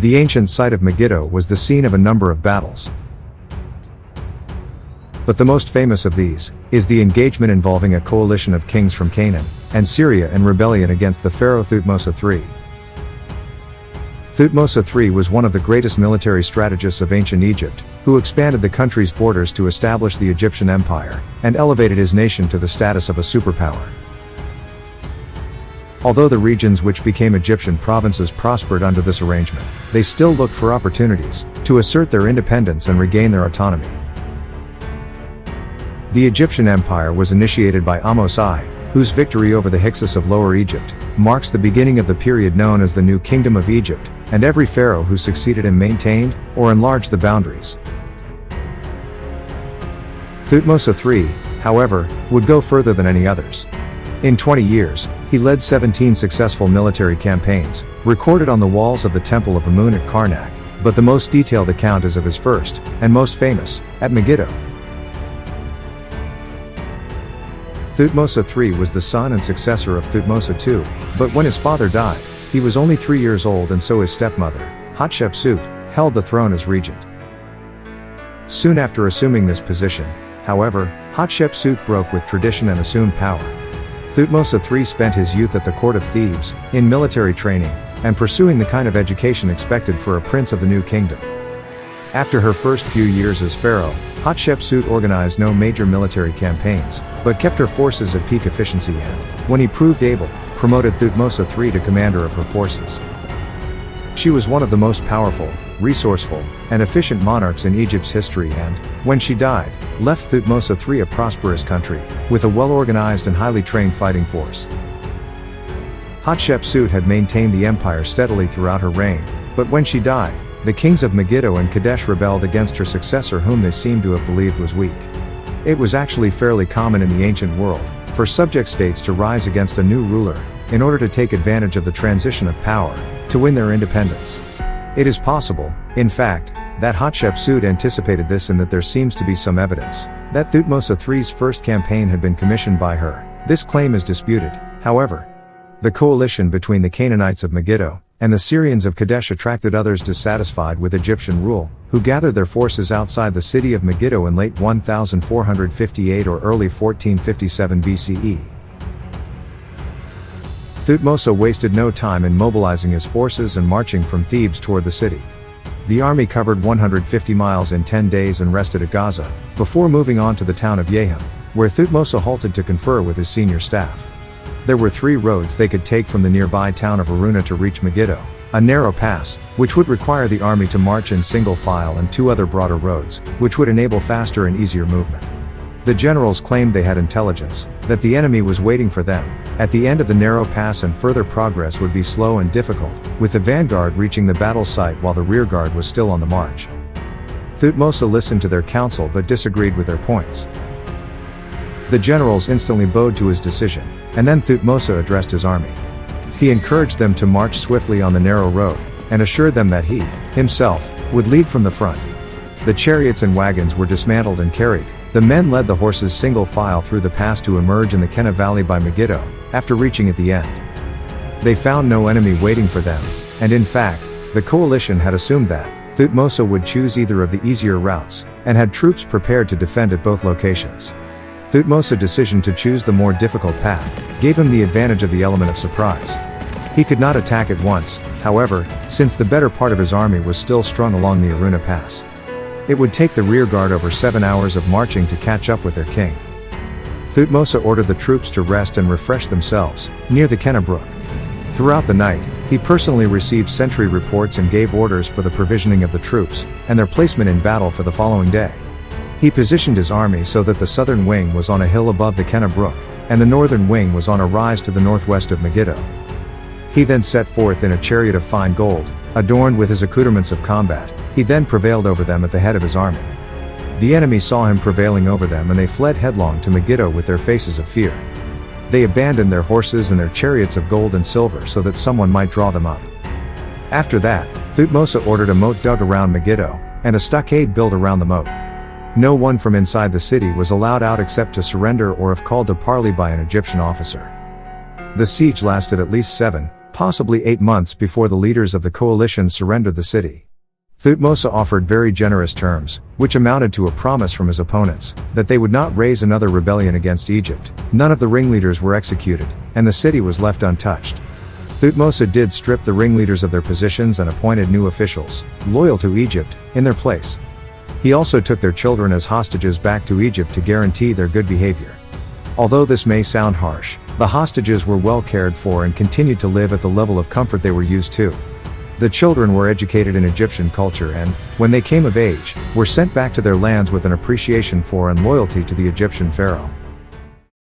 The ancient site of Megiddo was the scene of a number of battles. But the most famous of these is the engagement involving a coalition of kings from Canaan and Syria in rebellion against the pharaoh Thutmose III. Thutmose III was one of the greatest military strategists of ancient Egypt, who expanded the country's borders to establish the Egyptian empire and elevated his nation to the status of a superpower. Although the regions which became Egyptian provinces prospered under this arrangement, they still looked for opportunities to assert their independence and regain their autonomy. The Egyptian Empire was initiated by Thutmose I, whose victory over the Hyksos of Lower Egypt marks the beginning of the period known as the New Kingdom of Egypt, and every pharaoh who succeeded him maintained or enlarged the boundaries. Thutmose III, however, would go further than any others. In 20 years, he led 17 successful military campaigns, recorded on the walls of the Temple of Amun at Karnak, but the most detailed account is of his first, and most famous, at Megiddo. Thutmose III was the son and successor of Thutmose II, but when his father died, he was only 3 years old, and so his stepmother, Hatshepsut, held the throne as regent. Soon after assuming this position, however, Hatshepsut broke with tradition and assumed power. Thutmose III spent his youth at the court of Thebes, in military training, and pursuing the kind of education expected for a prince of the new kingdom. After her first few years as pharaoh, Hatshepsut organized no major military campaigns, but kept her forces at peak efficiency and, when he proved able, promoted Thutmose III to commander of her forces. She was one of the most powerful, resourceful, and efficient monarchs in Egypt's history and, when she died, left Thutmose III a prosperous country, with a well-organized and highly trained fighting force. Hatshepsut had maintained the empire steadily throughout her reign, but when she died, the kings of Megiddo and Kadesh rebelled against her successor, whom they seemed to have believed was weak. It was actually fairly common in the ancient world for subject states to rise against a new ruler in order to take advantage of the transition of power to win their independence. It is possible, in fact, that Hatshepsut anticipated this, and that there seems to be some evidence that Thutmose III's first campaign had been commissioned by her. This claim is disputed, however. The coalition between the Canaanites of Megiddo and the Syrians of Kadesh attracted others dissatisfied with Egyptian rule, who gathered their forces outside the city of Megiddo in late 1458 or early 1457 BCE. Thutmose wasted no time in mobilizing his forces and marching from Thebes toward the city. The army covered 150 miles in 10 days and rested at Gaza, before moving on to the town of Yahim, where Thutmose halted to confer with his senior staff. There were 3 roads they could take from the nearby town of Aruna to reach Megiddo: a narrow pass, which would require the army to march in single file, and 2 other broader roads, which would enable faster and easier movement. The generals claimed they had intelligence that the enemy was waiting for them at the end of the narrow pass, and further progress would be slow and difficult, with the vanguard reaching the battle site while the rearguard was still on the march. Thutmose listened to their counsel but disagreed with their points. The generals instantly bowed to his decision, and then Thutmose addressed his army. He encouraged them to march swiftly on the narrow road, and assured them that he, himself, would lead from the front. The chariots and wagons were dismantled and carried. The men led the horses single file through the pass to emerge in the Kenna Valley by Megiddo, after reaching at the end. They found no enemy waiting for them, and in fact, the coalition had assumed that Thutmose would choose either of the easier routes, and had troops prepared to defend at both locations. Thutmose's decision to choose the more difficult path gave him the advantage of the element of surprise. He could not attack at once, however, since the better part of his army was still strung along the Aruna Pass. It would take the rearguard over 7 hours of marching to catch up with their king. Thutmose ordered the troops to rest and refresh themselves near the Kenna Brook. Throughout the night, he personally received sentry reports and gave orders for the provisioning of the troops and their placement in battle for the following day. He positioned his army so that the southern wing was on a hill above the Kenna Brook, and the northern wing was on a rise to the northwest of Megiddo. He then set forth in a chariot of fine gold, adorned with his accoutrements of combat. He then prevailed over them at the head of his army. The enemy saw him prevailing over them, and they fled headlong to Megiddo with their faces of fear. They abandoned their horses and their chariots of gold and silver so that someone might draw them up. After that, Thutmose ordered a moat dug around Megiddo, and a stockade built around the moat. No one from inside the city was allowed out except to surrender or if called to parley by an Egyptian officer. The siege lasted at least 7 possibly 8 months before the leaders of the coalition surrendered the city. Thutmose offered very generous terms, which amounted to a promise from his opponents, that they would not raise another rebellion against Egypt. None of the ringleaders were executed, and the city was left untouched. Thutmose did strip the ringleaders of their positions and appointed new officials, loyal to Egypt, in their place. He also took their children as hostages back to Egypt to guarantee their good behavior. Although this may sound harsh, the hostages were well cared for and continued to live at the level of comfort they were used to. The children were educated in Egyptian culture and, when they came of age, were sent back to their lands with an appreciation for and loyalty to the Egyptian pharaoh.